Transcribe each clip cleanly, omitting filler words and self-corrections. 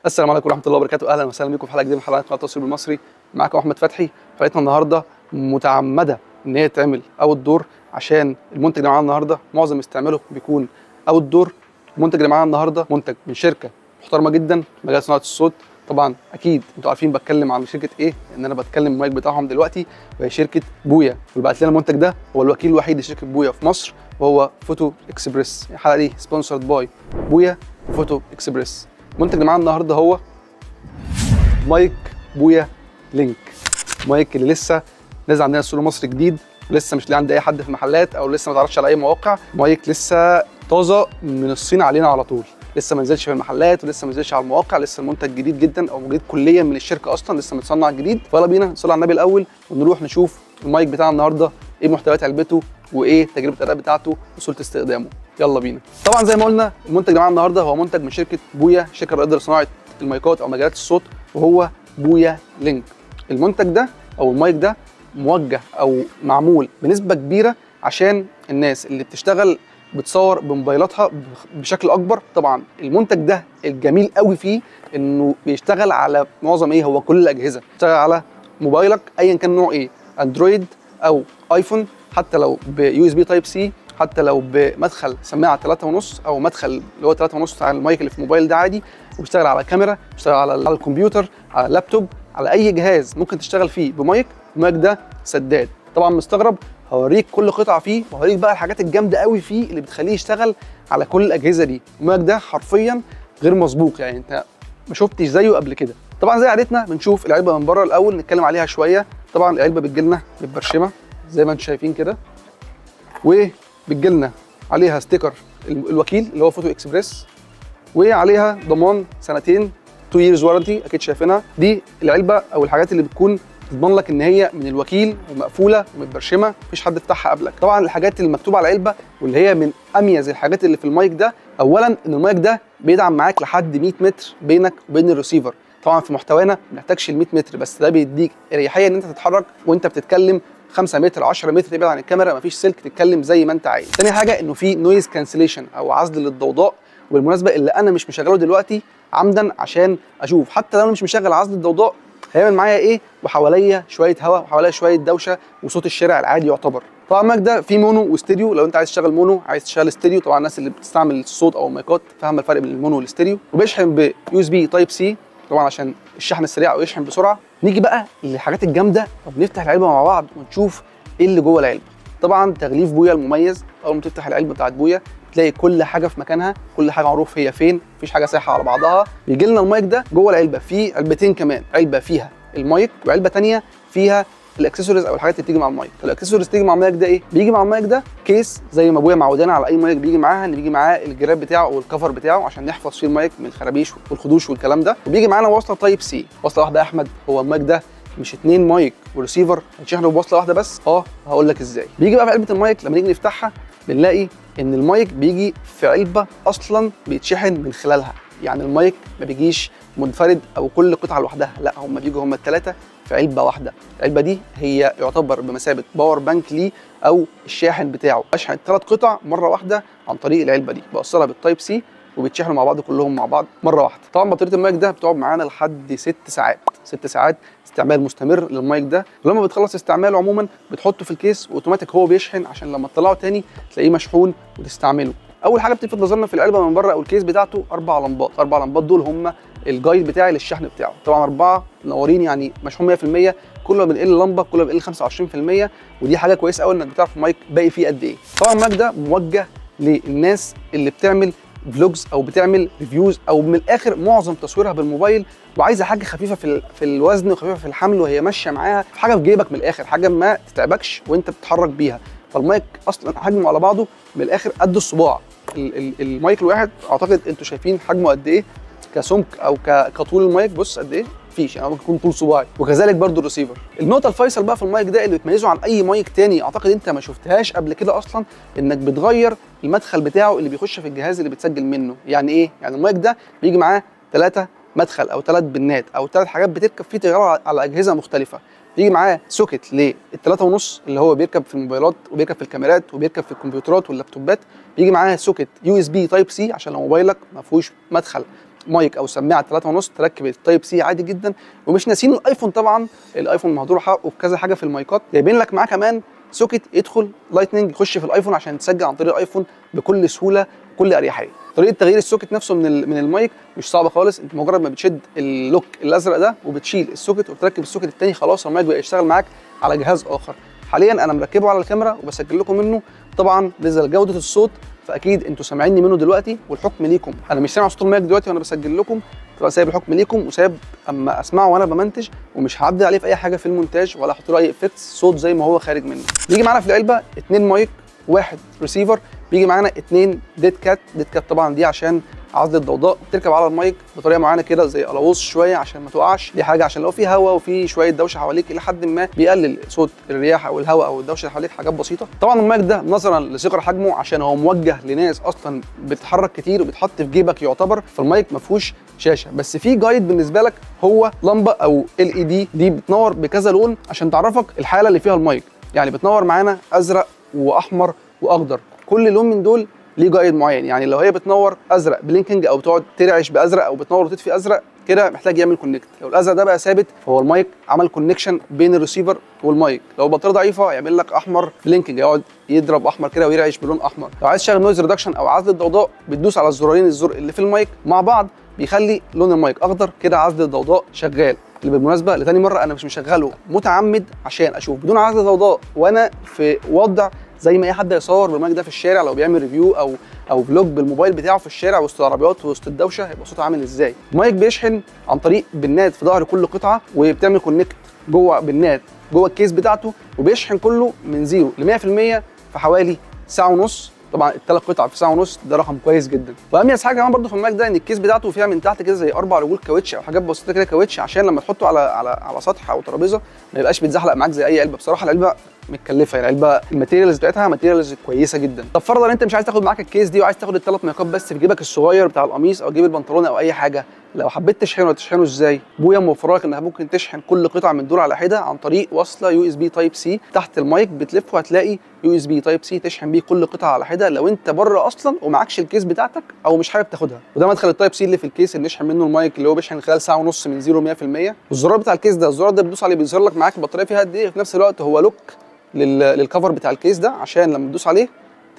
السلام عليكم ورحمه الله وبركاته. اهلا وسهلا بكم في حلقه جديده من حلقات قناه التصوير بالمصري. معاكم احمد فتحي. حلقتنا النهارده متعمده ان هي تعمل اوت دور، عشان المنتج اللي معانا النهارده معظم استعماله بيكون اوت دور. المنتج اللي معانا النهارده منتج من شركه محترمه جدا في مجال صناعه الصوت. طبعا اكيد انتوا عارفين بتكلم عن شركه ايه، ان انا بتكلم المايك بتاعهم دلوقتي، وهي شركه بويا. واللي بعت لنا المنتج ده هو الوكيل الوحيد لشركه بويا في مصر، وهو فوتو اكسبريس. الحلقه دي سبونسرد باي بويا وفوتو اكسبريس. المنتج اللي معانا النهارده هو مايك بويا لينك. مايك اللي لسه نازل عندنا السوق المصري جديد، ولسه مش لاقي عند اي حد في المحلات، او لسه ما تعرفش على اي مواقع. مايك لسه طازه من الصين علينا على طول، لسه ما نزلش في المحلات ولسه ما نزلش على المواقع. لسه المنتج جديد جدا، او جديد كليا من الشركه اصلا، لسه متصنع جديد. فيلا بينا نصلي على النبي الاول ونروح نشوف المايك بتاعنا النهارده ايه محتويات علبته، وايه تجربه الاداء بتاعته وسهوله استخدامه. يلا بينا. طبعا زي ما قلنا المنتج اللي معانا النهارده هو منتج من شركه بويا، شركه رائده لصناعه المايكات او مجالات الصوت، وهو بويا لينك. المنتج ده او المايك ده موجه او معمول بنسبه كبيره عشان الناس اللي بتشتغل بتصور بموبايلاتها بشكل اكبر. طبعا المنتج ده الجميل قوي فيه انه بيشتغل على معظم هو كل الاجهزه. بيشتغل على موبايلك ايا كان نوع ايه، اندرويد او ايفون، حتى لو بيو اس بي تايب سي، حتى لو بمدخل سماعه 3.5 او مدخل اللي هو 3.5 بتاع المايك اللي في الموبايل ده عادي. وبيشتغل على كاميرا، بيشتغل على الكمبيوتر، على اللابتوب، على اي جهاز ممكن تشتغل فيه بمايك. المايك ده سداد. طبعا مستغرب؟ هوريك كل قطعه فيه، وهوريك بقى الحاجات الجامده قوي فيه اللي بتخليه يشتغل على كل الاجهزه دي. المايك ده حرفيا غير مسبوق، يعني انت ما شفتش زيه قبل كده. طبعا زي عادتنا بنشوف العلبه من بره الاول، نتكلم عليها شويه. طبعا العلبه بتجيلنا متبرشمه زي ما انتم شايفين كده، وبتجيلنا عليها ستيكر الوكيل اللي هو فوتو اكسبريس، وعليها ضمان سنتين 2 years warranty. اكيد شايفينها دي العلبه او الحاجات اللي بتكون تضمن لك ان هي من الوكيل ومقفوله ومتبرشمه، مفيش حد فتحها قبلك. طبعا الحاجات اللي مكتوبه على العلبه واللي هي من اميز الحاجات اللي في المايك ده، اولا ان المايك ده بيدعم معاك لحد 100 متر بينك وبين الريسيفر. طبعا في محتوانا ما بنحتاجش ال 100 متر، بس ده بيديك اريحيه ان انت تتحرك وانت بتتكلم 5 متر 10 متر، تبعد عن الكاميرا، مفيش سلك، تتكلم زي ما انت عايز. تاني حاجه انه في نويز كانسليشن او عزل للضوضاء. وبالمناسبه اللي انا مش مشغله دلوقتي عمدا عشان اشوف حتى لو انا مش مشغل عزل الضوضاء هيعمل معايا ايه، وحواليا شويه هواء وحواليا شويه دوشه وصوت الشارع العادي يعتبر. طبعا المايك ده فيه مونو واستديو، لو انت عايز تشتغل مونو، عايز تشتغل استديو. طبعا الناس اللي بتستعمل الصوت او المايكات فاهمه الفرق بين المونو والاستديو. وبيشحن بيو اس بي تايب سي طبعا عشان الشحن السريع او يشحن بسرعه. نيجي بقى للحاجات الجامده، وبنفتح العلبه مع بعض ونشوف ايه اللي جوه العلبه. طبعا تغليف بويا المميز، اول ما تفتح العلبه بتاعت بويا تلاقي كل حاجه في مكانها، كل حاجه معروف هي فين، مفيش حاجه سايحه على بعضها. بيجي لنا المايك ده جوه العلبه في علبتين كمان، علبه فيها المايك وعلبه ثانيه فيها الاكسسوارز او الحاجات اللي بتيجي مع المايك. الاكسسوارز تيجي مع المايك ده ايه؟ بيجي مع المايك ده كيس زي ما ابويا معودانا على اي مايك بيجي معاها، ان بيجي معاه الجراب بتاعه او الكفر بتاعه عشان نحفظ فيه المايك من الخرابيش والخدوش والكلام ده. وبيجي معانا وصله تايب سي، وصله واحده يا احمد. هو المايك ده مش 2 مايك وريسيفر هنشحنه بوصله واحده بس؟ هقول لك ازاي. بيجي بقى في علبه المايك لما نيجي نفتحها بنلاقي ان المايك بيجي في علبه اصلا بيتشحن من خلالها. يعني المايك ما بيجيش منفرد او كل قطعه لوحدها، لا هم بيجوا هم الثلاثه في علبه واحده. العلبه دي هي يعتبر بمثابه باور بانك ليه او الشاحن بتاعه. اشحن الثلاث قطع مره واحده عن طريق العلبه دي، بوصلها بالتايب سي وبيتشحنوا مع بعض كلهم مع بعض مره واحده. طبعا بطاريه المايك ده بتقعد معانا لحد 6 ساعات، 6 ساعات استعمال مستمر للمايك ده. ولما بتخلص استعماله عموما بتحطه في الكيس واوتوماتيك هو بيشحن، عشان لما تطلعه تاني تلاقيه مشحون وتستعمله. اول حاجه بتلفت نظرنا في العلبه من بره او الكيس بتاعته 4 لمبات. 4 لمبات دول هم الجايد بتاعي للشحن بتاعه. طبعا 4 منورين يعني مشحون 100%. كل ما بنقل لمبه كل ما بنقل 25%، ودي حاجه كويسه قوي انك بتعرف المايك باقي فيه قد ايه. طبعا المايك ده موجه للناس اللي بتعمل فلوجز او بتعمل ريفيوز، او من الاخر معظم تصويرها بالموبايل، وعايزه حاجه خفيفه في الوزن وخفيفه في الحمل، وهي ماشيه معاها حاجه في جيبك من الاخر، حاجه ما تتعبكش وانت بتتحرك بيها. فالمايك اصلا حجمه على بعضه من الاخر قد الصباع. المايك الواحد اعتقد انتوا شايفين حجمه قد ايه كسمك او كطول المايك. بص قد ايه، مفيش يعني ممكن يكون طول صباعي. وكذلك برضو الريسيفر. النقطه الفيصل بقى في المايك ده اللي بتميزه عن اي مايك تاني اعتقد انت ما شفتهاش قبل كده اصلا، انك بتغير المدخل بتاعه اللي بيخش في الجهاز اللي بتسجل منه. يعني ايه؟ يعني المايك ده بيجي معاه 3 مدخل او 3 بنات او 3 حاجات بتركب فيه تغير على اجهزه مختلفه. بيجي معاه سوكت لل3.5 اللي هو بيركب في الموبايلات وبيركب في الكاميرات وبيركب في الكمبيوترات واللابتوبات. بيجي معاه سوكت يو اس بي تايب سي عشان لو موبايلك ما فيهوش مدخل مايك او سماعه 3.5 تركب التايب سي عادي جدا. ومش ناسين الايفون طبعا، الايفون مهدور حقه في كذا حاجه في المايكات، جايبين لك معاه كمان سوكت يدخل لايتنينج يخش في الايفون عشان تسجل عن طريق الايفون بكل سهوله بكل اريحيه. طريقه تغيير السوكت نفسه من المايك مش صعبه خالص، انت مجرد ما بتشد اللوك الازرق ده وبتشيل السوكت وبتركب السوكت الثاني خلاص المايك بقى يشتغل معاك على جهاز اخر. حاليا انا مركبه على الكاميرا وبسجل لكم منه، طبعا نزل جوده الصوت فاكيد انتوا سامعيني منه دلوقتي والحكم ليكم. انا مش سامع صوت المايك دلوقتي وانا بسجل لكم، طبعا سايب الحكم ليكم وسايب اما اسمعه وانا بمنتج، ومش هعدل عليه في اي حاجه في المونتاج ولا احط له اي افكتس، صوت زي ما هو خارج منه. بيجي معانا في العلبه 2 مايك، 1 ريسيفر، بيجي معانا 2 ديد كات. ديد كات طبعا دي عشان عزل الضوضاء، بتركب على المايك بطريقه معينه كده زي قلاووز شويه عشان ما تقعش، دي حاجه عشان لو في هواء وفي شويه دوشه حواليك الى حد ما بيقلل صوت الرياح او الهواء او الدوشه اللي حواليك، حاجات بسيطه. طبعا المايك ده نظرا لصغر حجمه عشان هو موجه لناس اصلا بتتحرك كتير وبتحط في جيبك يعتبر، فالمايك ما فيهوش شاشه، بس في جايد بالنسبه لك، هو لمبه او LED دي بتنور بكذا لون عشان تعرفك الحاله اللي فيها المايك. يعني بتنور معانا ازرق واحمر واخضر، كل لون من دول ليه جايد معين. يعني لو هي بتنور ازرق بلينكينج او بتقعد ترعش بازرق او بتنور وتطفي ازرق كده محتاج يعمل كونكت. لو الازرق ده بقى ثابت فهو المايك عمل كونكشن بين الريسيفر والمايك. لو البطاريه ضعيفه يعمل لك احمر بلينكينج، يقعد يضرب احمر كده ويرعش بلون احمر. لو عايز تشغل نويز ريدكشن او عزل الضوضاء بتدوس على الزرارين الزرق اللي في المايك مع بعض بيخلي لون المايك اخضر كده، عزل الضوضاء شغال. اللي بالمناسبه لتاني مره انا مش مشغله متعمد عشان اشوف بدون عزل ضوضاء وانا في وضع زي ما اي حد يصور بالمايك ده في الشارع لو بيعمل ريفيو او فلوج بالموبايل بتاعه في الشارع وسط العربيات وسط الدوشه، هيبقى صوته عامل ازاي. المايك بيشحن عن طريق بنات في ظهر كل قطعه، وبتعمل كونكت جوه بنات جوه الكيس بتاعته، وبيشحن كله من 0 ل 100% في حوالي ساعه ونص. طبعا الثلاث قطع في ساعه ونص ده رقم كويس جدا. واهم حاجه كمان برده في المايك ده ان الكيس بتاعته فيها من تحت كده زي 4 رجول كاوتش او حاجات بسيطه كده كاوتش، عشان لما تحطه على سطح او ترابيزه ما يبقاش بيتزحلق معاك زي اي علبه. بصراحه العلبه متكلفه، يعني العلبه الماتيريالز بتاعتها ماتيريالز كويسه جدا. طب فرضا انت مش عايز تاخد معاك الكيس دي وعايز تاخد الثلاث مايكات بس في جيبك الصغير بتاع القميص او جيب البنطلون او اي حاجه، لو حبيت تشحنه تشحنه ازاي؟ بويا موفره لك انها ممكن تشحن كل قطعه من دول على حده عن طريق وصله USB تايب سي تحت المايك، بتلف وهتلاقي USB تايب سي تشحن بيه كل قطعه على حده لو انت بره اصلا ومعكش الكيس بتاعتك او مش حابب تاخدها. وده مدخل التايب سي اللي في الكيس اللي نشحن منه المايك اللي هو بيشحن خلال ساعه ونص من 0 ل 100%. والزرار بتاع الكيس ده، الزرار ده بتدوس عليه بيظهر لك معاك البطاريه فيها قد ايه، وفي نفس الوقت هو لوك للكفر بتاع الكيس ده عشان لما تدوس عليه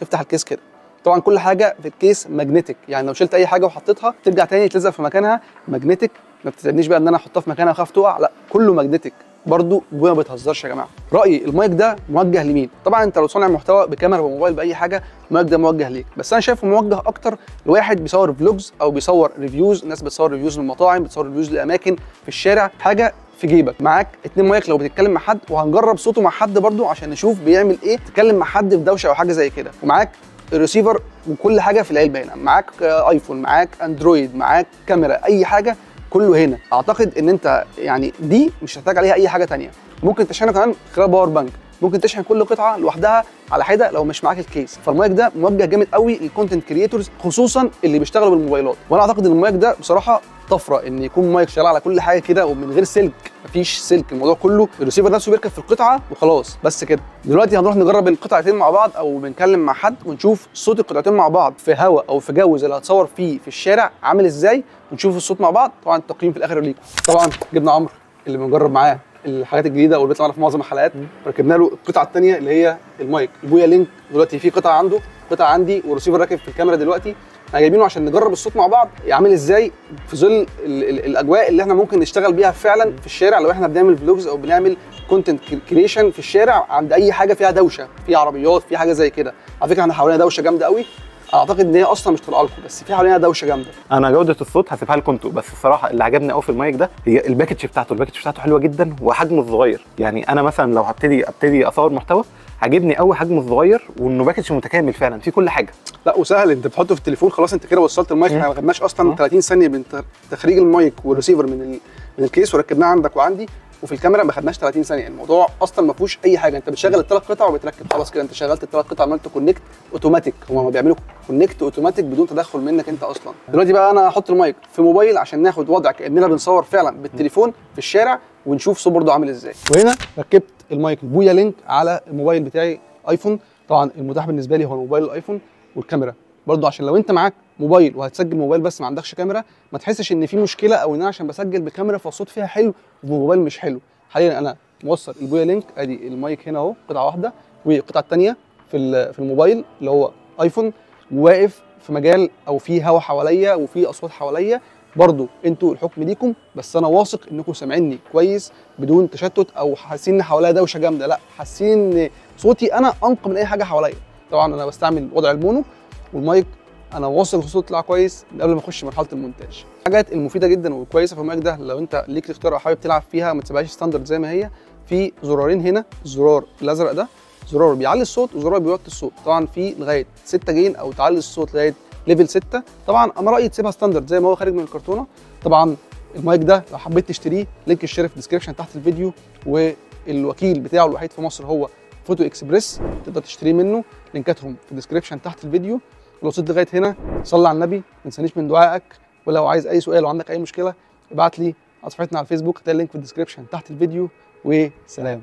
تفتح الكيس كده. طبعا كل حاجه في الكيس ماجنتيك، يعني لو شلت اي حاجه وحطيتها ترجع تاني تلزق في مكانها ماجنتيك. ما بتتعبنيش بقى ان انا احطها في مكانها واخاف تقع، لا كله ماجنتيك برضو. بويا ما بتهزرش يا جماعه. رايي المايك ده موجه لمين؟ طبعا انت لو صانع محتوى بكاميرا وموبايل باي حاجه المايك ده موجه ليك، بس انا شايفه موجه اكتر لواحد بيصور فلوجز او بيصور ريفيوز. الناس بتصور ريفيوز للمطاعم، بتصور ريفيوز لاماكن في الشارع، حاجه في جيبك. معاك 2 مايك لو بتتكلم مع حد، وهنجرب صوته مع حد برضو عشان نشوف بيعمل ايه، تتكلم مع حد في دوشه او حاجه زي كده. ومعاك الريسيفر وكل حاجه في العلبه هنا، معاك ايفون، معاك اندرويد، معاك كاميرا، اي حاجه كله هنا. اعتقد ان انت يعني دي مش هتحتاج عليها اي حاجه ثانيه. ممكن تشحنها كمان خلال باور بانك، ممكن تشحن كل قطعه لوحدها على حده لو مش معاك الكيس. فالمايك ده موجه جامد قوي للكونتنت كريتورز خصوصا اللي بيشتغلوا بالموبايلات. وانا اعتقد ان المايك ده بصراحه طفره، ان يكون مايك شغال على كل حاجه كده ومن غير سلك، مفيش سلك، الموضوع كله الريسيفر نفسه بيركب في القطعه وخلاص بس كده. دلوقتي هنروح نجرب القطعتين مع بعض او بنتكلم مع حد ونشوف صوت القطعتين مع بعض في هواء او في جو زي اللي هتصور فيه في الشارع عامل ازاي، ونشوف الصوت مع بعض. طبعا التقييم في الاخر ليكم. طبعا جبنا عمرو اللي بنجرب معاه الحاجات الجديده واللي بيطلع معانا في معظم الحلقات، ركبنا له القطعه الثانيه اللي هي المايك البويا لينك. دلوقتي في قطعه عنده، قطعه عندي، والريسيفر راكب في الكاميرا دلوقتي. احنا جايبينه عشان نجرب الصوت مع بعض عامل ازاي في ظل الاجواء اللي احنا ممكن نشتغل بيها فعلا في الشارع لو احنا بنعمل فلوجز او بنعمل كونتنت كريشن في الشارع عند اي حاجه فيها دوشه، في عربيات، في حاجه زي كده. على فكره احنا حوالينا دوشه جامده قوي، اعتقد ان هي اصلا مش طالعه لكم، بس في حوالينا دوشه جامده. انا جوده الصوت هسيبها لكم انتوا، بس الصراحه اللي عجبني قوي في المايك ده هي الباكج بتاعته حلوه جدا وحجمه صغير. يعني انا مثلا لو ابتدي اصور محتوى عاجبني قوي حجمه صغير وانه باكج متكامل فعلا في كل حاجه. لا وسهل، انت بتحطه في التليفون خلاص انت كده وصلت المايك. احنا ما خدناش اصلا 30 ثانيه بين تخريج المايك والريسيفر من الكيس وركبناه عندك وعندي، وفي الكاميرا ما خدناش 30 ثانيه. الموضوع اصلا ما فيهوش اي حاجه، انت بتشغل الثلاث قطع وبتركب خلاص كده. انت شغلت الثلاث قطع عملت كونكت اوتوماتيك، هم بيعملوا كونكت اوتوماتيك بدون تدخل منك انت اصلا. دلوقتي بقى انا هحط المايك في موبايل عشان ناخد وضع كاننا بنصور فعلا بالتليفون في الشارع ونشوف صوت برده عامل ازاي. وهنا ركبت المايك البويا لينك على الموبايل بتاعي ايفون. طبعا المتاح بالنسبه لي هو الموبايل الايفون والكاميرا. برضو عشان لو انت معاك موبايل وهتسجل موبايل بس ما عندكش كاميرا، ما تحسش ان في مشكله او ان انا عشان بسجل بكاميرا فالصوت فيها حلو والموبايل مش حلو. حاليا انا موصل البويا لينك، ادي المايك هنا اهو قطعه واحده، والقطعه الثانيه في الموبايل اللي هو ايفون، واقف في مجال او في هوا حواليا وفي اصوات حواليا. برضو انتوا الحكم ليكم، بس انا واثق انكم سامعيني كويس بدون تشتت او حاسين ان حواليا دوشه جامده، لا حاسين ان صوتي انا انقى من اي حاجه حواليا. طبعا انا بستعمل وضع المونو، والمايك انا واثق الصوت يطلع كويس من قبل ما اخش مرحله المونتاج. الحاجات المفيده جدا والكويسه في المايك ده لو انت ليك الاختيار او حابب تلعب فيها ما تسيبهاش ستاندرد زي ما هي، في زرارين هنا، الزرار الازرق ده زرار بيعلي الصوت وزرار بيوطي الصوت. طبعا في لغايه 6 جين او تعلي الصوت لغايه ليفل 6. طبعا انا رايي تسيبها ستاندرد زي ما هو خارج من الكرتونه. طبعا المايك ده لو حبيت تشتريه لينك الشير في الديسكربشن تحت الفيديو، والوكيل بتاعه الوحيد في مصر هو فوتو اكسبريس، تقدر تشتريه منه، لينكاتهم في الديسكربشن تحت الفيديو. ولو وصلت لغايه هنا صلي على النبي، ما تنسانيش من دعائك. ولو عايز اي سؤال وعندك اي مشكله ابعت لي على صفحتنا على الفيسبوك، هتلاقي اللينك في الديسكربشن تحت الفيديو. وسلام.